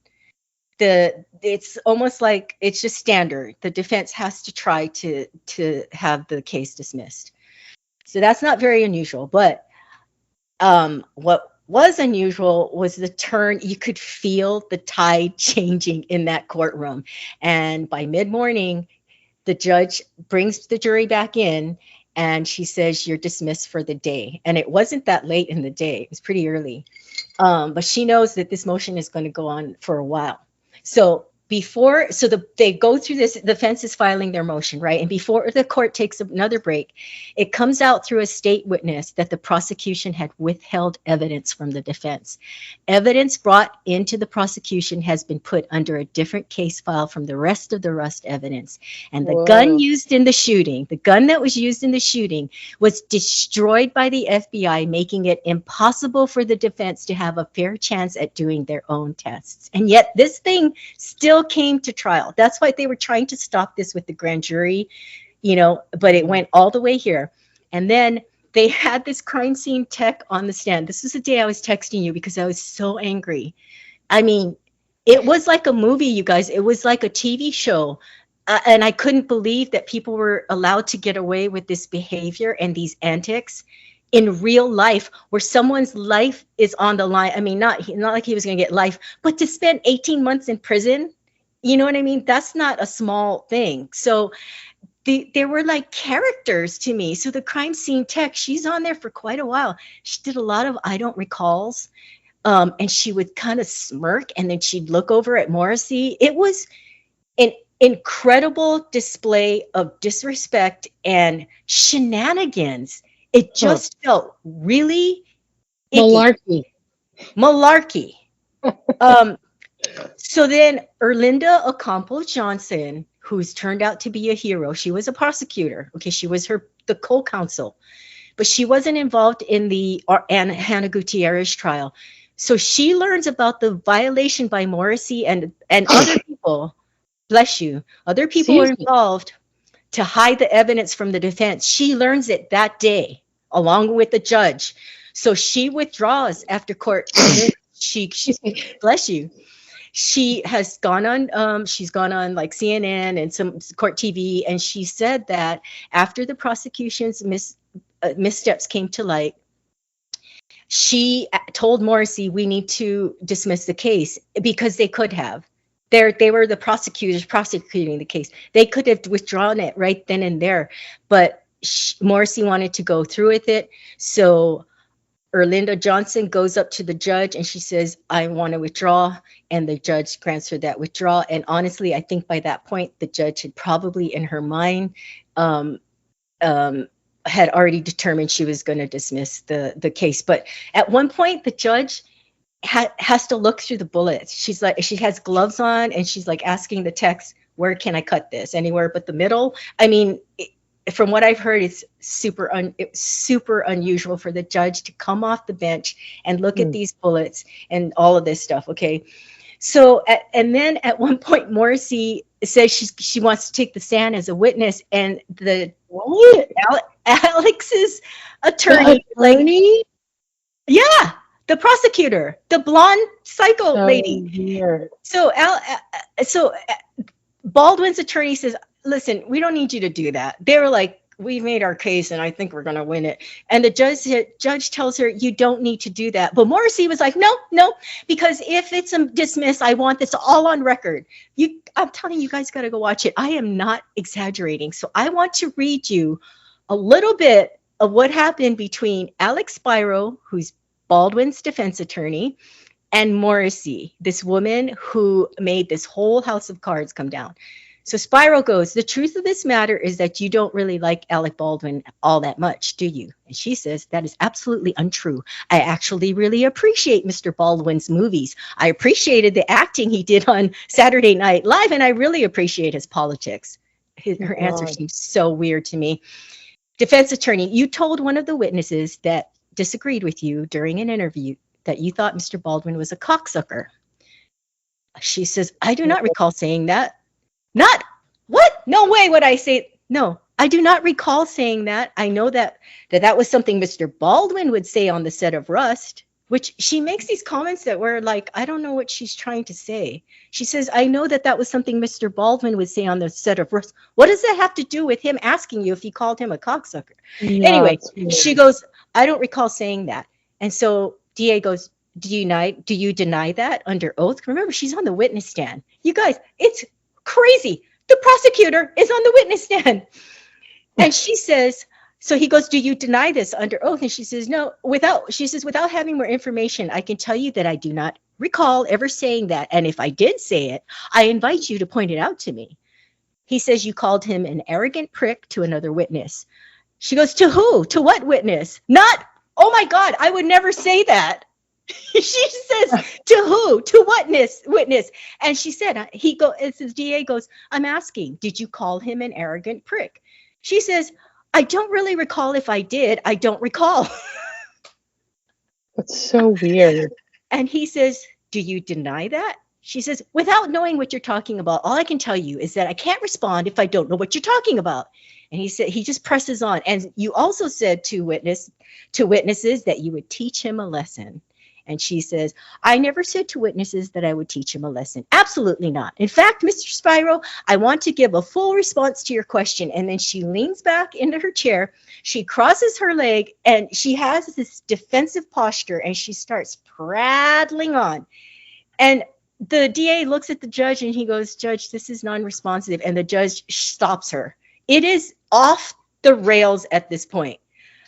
It's almost like it's just standard. The defense has to try to have the case dismissed. So that's not very unusual. But what was unusual was the turn. You could feel the tide changing in that courtroom. And by mid-morning, the judge brings the jury back in, and she says, "You're dismissed for the day." And it wasn't that late in the day. It was pretty early. But she knows that this motion is going to go on for a while. So they go through this, the defense is filing their motion, right? And before the court takes another break, it comes out through a state witness that the prosecution had withheld evidence from the defense. Evidence brought into the prosecution has been put under a different case file from the rest of the Rust evidence. And the gun that was used in the shooting was destroyed by the FBI, making it impossible for the defense to have a fair chance at doing their own tests. And yet this thing still came to trial. That's why they were trying to stop this with the grand jury, but it went all the way here. And then they had this crime scene tech on the stand. This was the day I was texting you because I was so angry. I mean, it was like a movie, you guys. It was like a TV show. And I couldn't believe that people were allowed to get away with this behavior and these antics in real life, where someone's life is on the line. I mean, not like he was going to get life, but to spend 18 months in prison, you know what I mean? That's not a small thing. So they were like characters to me. So the crime scene tech, she's on there for quite a while. She did a lot of I don't recalls, and she would kind of smirk, and then she'd look over at Morrissey. It was an incredible display of disrespect and shenanigans. It just felt really icky. Malarkey. So then Erlinda Ocampo Johnson, who's turned out to be a hero, she was a prosecutor. Okay, she was the co-counsel, but she wasn't involved in the Hannah Gutierrez trial. So she learns about the violation by Morrissey and other people. Bless you. Other people were involved to hide the evidence from the defense. She learns it that day. along with the judge. So she withdraws after court. And then she Excuse me. bless you. She's gone on like CNN and some court TV, and she said that after the prosecution's missteps came to light, she told Morrissey, we need to dismiss the case because they could have. They were the prosecutors prosecuting the case. They could have withdrawn it right then and there, but Morrissey wanted to go through with it. So Erlinda Johnson goes up to the judge and she says, I want to withdraw. And the judge grants her that withdrawal. And honestly, I think by that point, the judge had probably in her mind um, had already determined she was going to dismiss the case. But at one point, the judge has to look through the bullets. She's like, she has gloves on and she's like asking the text, where can I cut this? Anywhere but the middle. I mean, from what I've heard, it's super unusual for the judge to come off the bench and look at these bullets and all of this stuff. Okay. So, and then at one point, Morrissey says she wants to take the stand as a witness, and the Alex's attorney, yeah, the prosecutor, the blonde psycho lady. Weird. So Baldwin's attorney says, listen, we don't need you to do that. They were like, we've made our case and I think we're going to win it. And the judge tells her, you don't need to do that. But Morrissey was like, no, because if it's dismissed, I want this all on record. I'm telling you guys got to go watch it. I am not exaggerating. So I want to read you a little bit of what happened between Alec Spiro, who's Baldwin's defense attorney, and Morrissey, this woman who made this whole house of cards come down. So Spiro goes, the truth of this matter is that you don't really like Alec Baldwin all that much, do you? And she says, that is absolutely untrue. I actually really appreciate Mr. Baldwin's movies. I appreciated the acting he did on Saturday Night Live, and I really appreciate his politics. Her answer seems so weird to me. Defense attorney, you told one of the witnesses that disagreed with you during an interview that you thought Mr. Baldwin was a cocksucker. She says, I do not recall saying that. Not what? No way would I say. No, I do not recall saying that. I know that was something Mr. Baldwin would say on the set of Rust, which she makes these comments that were like, I don't know what she's trying to say. She says, I know that was something Mr. Baldwin would say on the set of Rust. What does that have to do with him asking you if you called him a cocksucker? Yeah, anyway, she goes, I don't recall saying that. And so DA goes, do you deny that under oath? Remember, she's on the witness stand. You guys, it's crazy. The prosecutor is on the witness stand. And she says, so he goes, do you deny this under oath? And she says, no, without having more information, I can tell you that I do not recall ever saying that. And if I did say it, I invite you to point it out to me. He says, you called him an arrogant prick to another witness. She goes, to who? To what witness? Not, oh my God, I would never say that. She says, to who? To what witness? And she said, the DA goes, I'm asking, did you call him an arrogant prick? She says, I don't really recall if I did. I don't recall. That's so weird. And he says, do you deny that? She says, without knowing what you're talking about, all I can tell you is that I can't respond if I don't know what you're talking about. And he said, he just presses on. And you also said to witnesses that you would teach him a lesson. And she says, I never said to witnesses that I would teach him a lesson. Absolutely not. In fact, Mr. Spiro, I want to give a full response to your question. And then she leans back into her chair. She crosses her leg and she has this defensive posture and she starts prattling on. And the DA looks at the judge and he goes, Judge, this is non-responsive. And the judge stops her. It is off the rails at this point.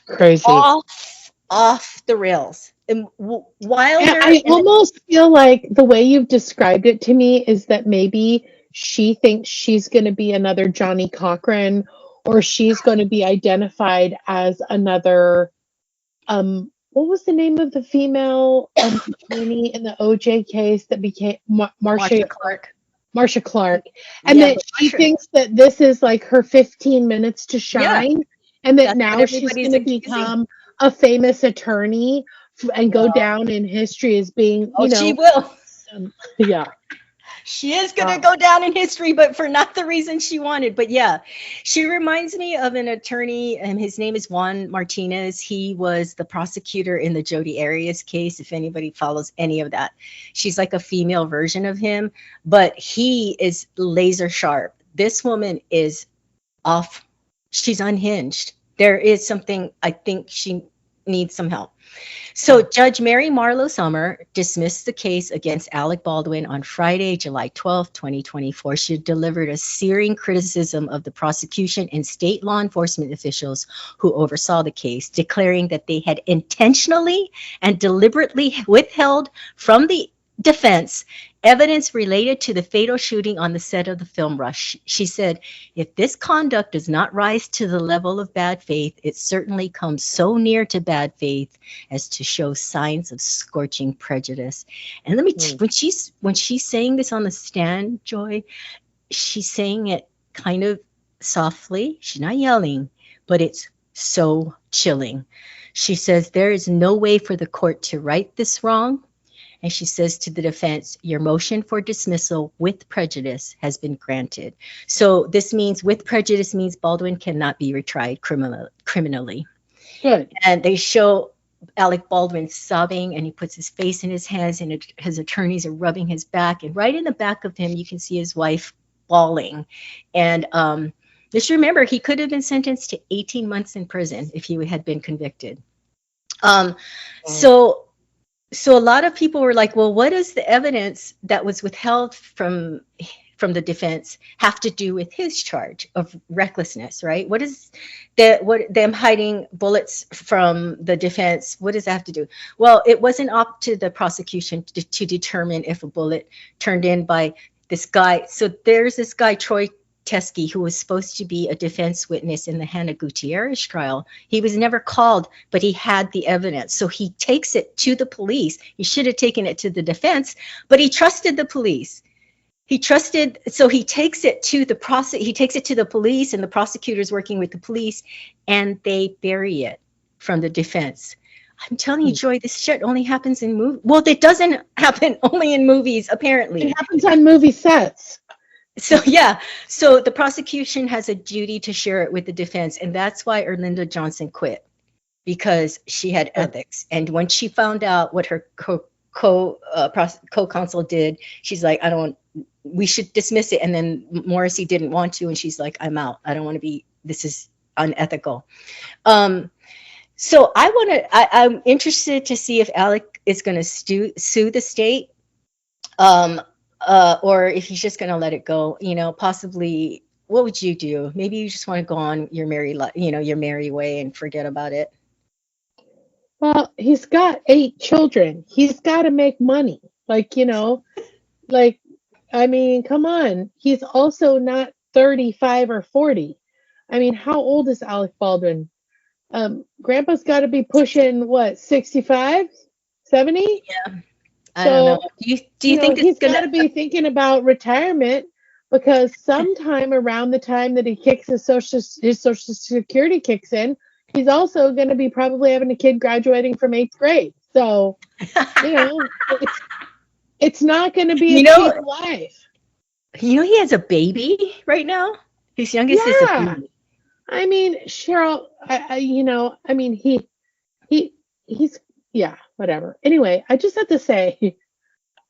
Crazy. Off the rails. And Wilder. I almost feel like the way you've described it to me is that maybe she thinks she's going to be another Johnny Cochran, or she's going to be identified as another. What was the name of the female attorney in the OJ case that became Marcia Clark? Marcia Clark, and that she thinks that this is like her 15 minutes to shine, and that now she's going to become a famous attorney and go down in history as being, she will. Yeah. She is going to Oh, go down in history, but for not the reason she wanted. But yeah, she reminds me of an attorney, and his name is Juan Martinez. He was the prosecutor in the Jodi Arias case, if anybody follows any of that. She's like a female version of him, but he is laser sharp. This woman is off. She's unhinged. There is something, I think she needs some help. So yeah. Judge Mary Marlowe Sommer dismissed the case against Alec Baldwin on Friday, July 12th, 2024. She delivered a searing criticism of the prosecution and state law enforcement officials who oversaw the case, declaring that they had intentionally and deliberately withheld from the defense evidence related to the fatal shooting on the set of the film Rush. She said, if this conduct does not rise to the level of bad faith, it certainly comes so near to bad faith as to show signs of scorching prejudice. And let me Mm. when she's saying this on the stand, Joy, she's saying it kind of softly. She's not yelling, but it's so chilling. She says there is no way for the court to right this wrong. And she says to the defense, your motion for dismissal with prejudice has been granted. So this means with prejudice means Baldwin cannot be retried criminally. Good. And they show Alec Baldwin sobbing, and he puts his face in his hands, and his attorneys are rubbing his back. And right in the back of him, you can see his wife bawling. And just remember, he could have been sentenced to 18 months in prison if he had been convicted. Um, Mm. so so a lot of people were like, well, what does the evidence that was withheld from the defense have to do with his charge of recklessness, right? What is what them hiding bullets from the defense, what does that have to do? Well, it wasn't up to the prosecution to determine if a bullet turned in by this guy. So there's this guy, Troy Teskey, who was supposed to be a defense witness in the Hannah Gutierrez trial. He was never called, but he had the evidence. So he takes it to the police. He should have taken it to the defense, but he trusted the police. So he takes it to he takes it to the police, and the prosecutor's working with the police, and they bury it from the defense. I'm telling you, Mm. Joy, this shit only happens in movies. Well, it doesn't happen only in movies, It apparently. happens on movie sets. So yeah, so the prosecution has a duty to share it with the defense, and that's why Erlinda Johnson quit, because she had Good. ethics. And when she found out what her co-counsel did, she's like, I don't. We should dismiss it. And then Morrissey didn't want to, and she's like, I'm out. I don't want to be. This is unethical. So I'm interested to see if Alec is going to sue the state. Or if he's just going to let it go, possibly. What would you do? Maybe you just want to go on your your merry way and forget about it. Well, he's got 8 children. He's got to make money. Like, I mean, come on. He's also not 35 or 40. I mean, how old is Alec Baldwin? Grandpa's got to be pushing what, 65, 70? Yeah, I don't know. So, Do you think it's he's got gonna? to be thinking about retirement because sometime around the time that he kicks his social security kicks in, he's also going to be probably having a kid graduating from 8th grade. So, you know, it's not going to be You a know, cheap life. he has a baby right now. His youngest is a Yeah. baby. I mean, Cheryl, I mean, he's, yeah, whatever. Anyway, I just have to say,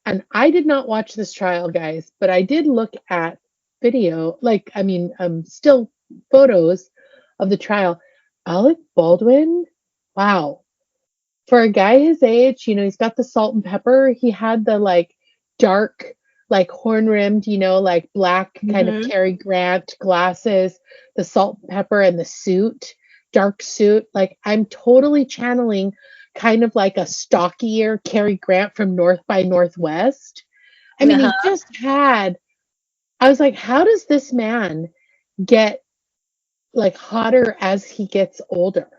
and I did not watch this trial, guys, but I did look at video, still photos of the trial. Alec Baldwin, wow. For a guy his age, he's got the salt and pepper. He had the dark, horn rimmed, black kind of Hmm. Cary Grant glasses, the salt and pepper and the suit, dark suit. Like I'm totally channeling kind of like a stockier Cary Grant from North by Northwest. I mean, he Uh-huh. just had, I was like, how does this man get hotter as he gets older?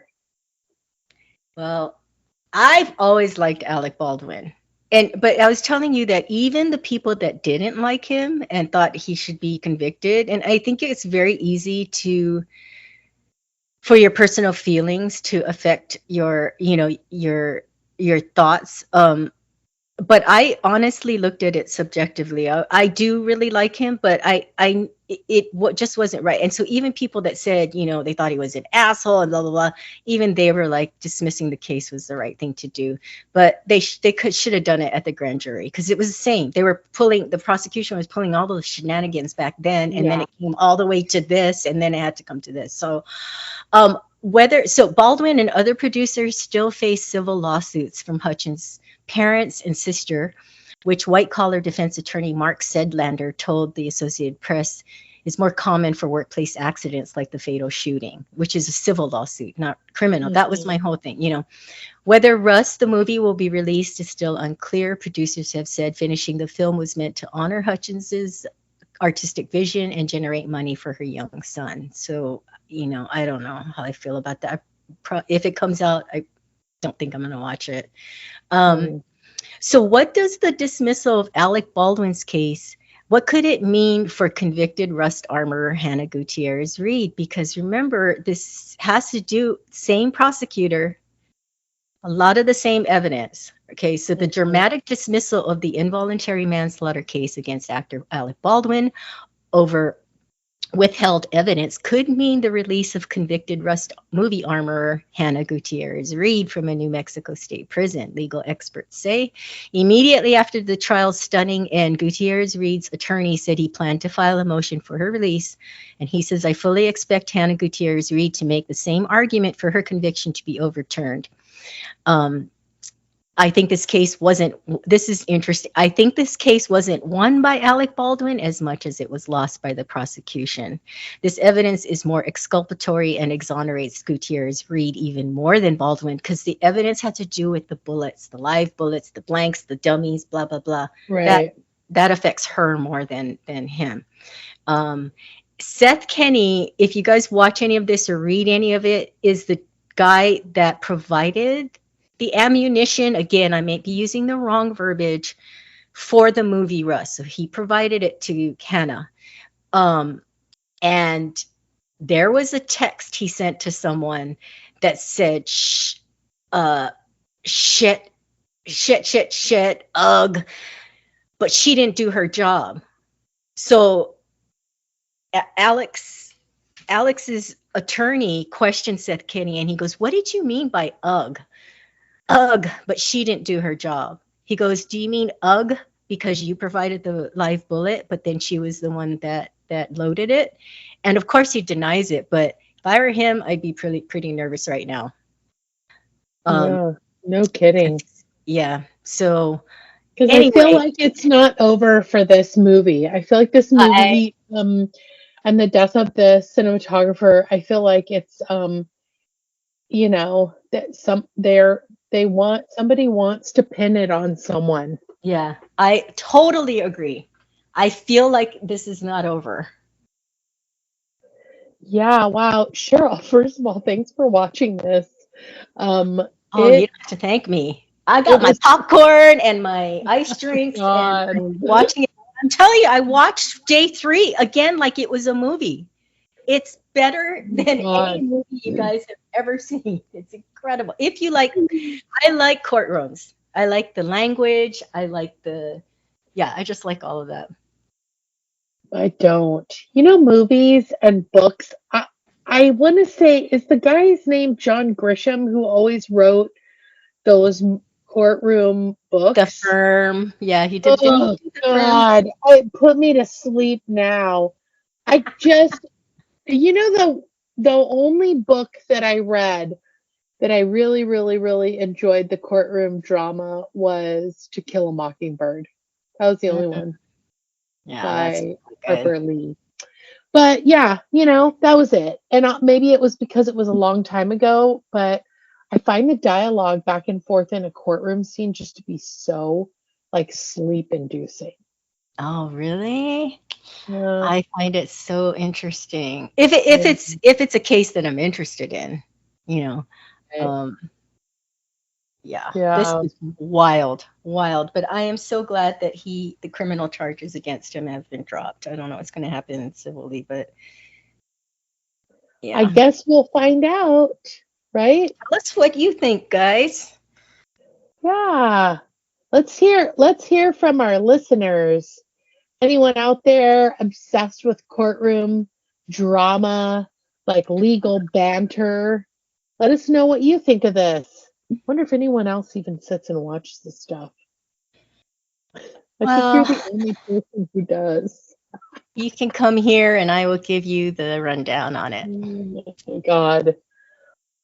Well, I've always liked Alec Baldwin. But I was telling you that even the people that didn't like him and thought he should be convicted, and I think it's very easy for your personal feelings to affect your thoughts. but I honestly looked at it subjectively. I do really like him, but what just wasn't right. And so even people that said, they thought he was an asshole and blah blah blah, even they were like dismissing the case was the right thing to do. But they should have done it at the grand jury because it was the same. The prosecution was pulling all those shenanigans back then, and then Yeah. it came all the way to this, and then it had to come to this. So Baldwin and other producers still face civil lawsuits from Hutchins' parents and sister, which white collar defense attorney Mark Sedlander told the Associated Press is more common for workplace accidents like the fatal shooting, which is a civil lawsuit, not criminal. That was my whole thing. Whether Rust, the movie, will be released is still unclear. Producers have said finishing the film was meant to honor Hutchins's artistic vision and generate money for her young son. So, I don't know how I feel about that. If it comes out, I don't think I'm going to watch it. So what does the dismissal of Alec Baldwin's case, what could it mean for convicted Rust armorer Hannah Gutierrez Reed? Because remember, this has to do, same prosecutor, a lot of the same evidence. Okay, so the dramatic dismissal of the involuntary manslaughter case against actor Alec Baldwin over withheld evidence could mean the release of convicted Rust movie armorer Hannah Gutierrez Reed from a New Mexico state prison, legal experts say. Immediately after the trial's stunning end, Gutierrez Reed's attorney said he planned to file a motion for her release. And he says, I fully expect Hannah Gutierrez Reed to make the same argument for her conviction to be overturned. I think this is interesting. I think this case wasn't won by Alec Baldwin as much as it was lost by the prosecution. This evidence is more exculpatory and exonerates Gutierrez Reed even more than Baldwin because the evidence had to do with the bullets, the live bullets, the blanks, the dummies, blah, blah, blah. Right. That affects her more than him. Seth Kenney, if you guys watch any of this or read any of it, is the guy that provided the ammunition. Again, I may be using the wrong verbiage for the movie Rust. So he provided it to Hannah. And there was a text he sent to someone that said, shit, ugh. But she didn't do her job. So Alex's attorney questioned Seth Kenney and he goes, what did you mean by ugh? Ugh, but she didn't do her job. He goes, do you mean ugh because you provided the live bullet, but then she was the one that loaded it? And of course he denies it, but if I were him, I'd be pretty nervous right now. Yeah, no kidding. Yeah. So because anyway, I feel like it's not over for this movie. I feel like this movie and the death of the cinematographer, I feel like it's that somebody wants to pin it on someone. Yeah, I totally agree. I feel like this is not over. Yeah, wow. Cheryl, first of all, thanks for watching this. You don't have to thank me. I got my popcorn and my ice drinks and I'm watching it. I'm telling you, I watched day 3 again like it was a movie. It's better than any movie you guys have ever seen. It's incredible. I like courtrooms. I like the language. I just like all of that. I don't. Movies and books. I want to say, is the guy's name John Grisham, who always wrote those courtroom books? The Firm. Yeah, he did. Oh, God. It put me to sleep now. I just, the only book that I read that I really, really, really enjoyed the courtroom drama was To Kill a Mockingbird. That was the only one. Yeah, by Harper Lee. But yeah, that was it. And maybe it was because it was a long time ago, but I find the dialogue back and forth in a courtroom scene just to be so sleep inducing. Oh, really? Yeah. I find it so interesting. If it's a case that I'm interested in, Right. This is wild. But I am so glad that the criminal charges against him have been dropped. I don't know what's going to happen civilly, but yeah. I guess we'll find out, right? Tell us what you think, guys. Yeah. Let's hear from our listeners. Anyone out there obsessed with courtroom drama, like legal banter? Let us know what you think of this. Wonder if anyone else even sits and watches this stuff. I think you're Well, the only person who does. you can come here and I will give you the rundown on it. Oh my God.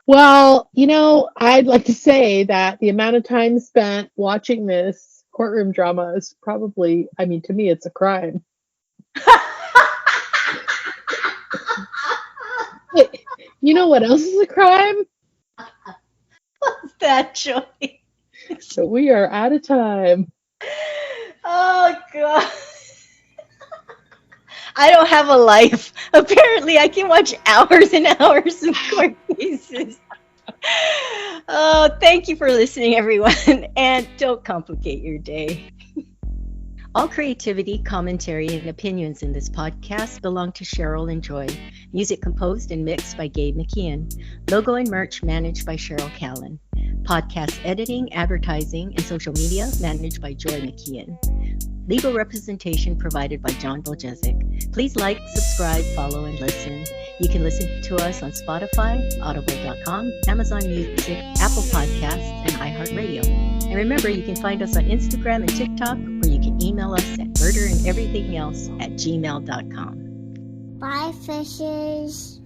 Well, I'd like to say that the amount of time spent watching this courtroom drama is probably, I mean, to me, it's a crime. Wait, you know what else is a crime? That joy. So we are out of time. Oh God. I don't have a life. Apparently, I can watch hours and hours of court cases. Oh, thank you for listening, everyone. And don't complicate your day. All creativity, commentary, and opinions in this podcast belong to Cheryl and Joy. Music composed and mixed by Gabe McKeon. Logo and merch managed by Cheryl Callan. Podcast editing, advertising, and social media managed by Joy McKeon. Legal representation provided by John Boljezic. Please like, subscribe, follow, and listen. You can listen to us on Spotify, Audible.com, Amazon Music, Apple Podcasts, and iHeartRadio. And remember, you can find us on Instagram and TikTok, or you can email us at murderandeverythingelse@gmail.com. Bye, fishes.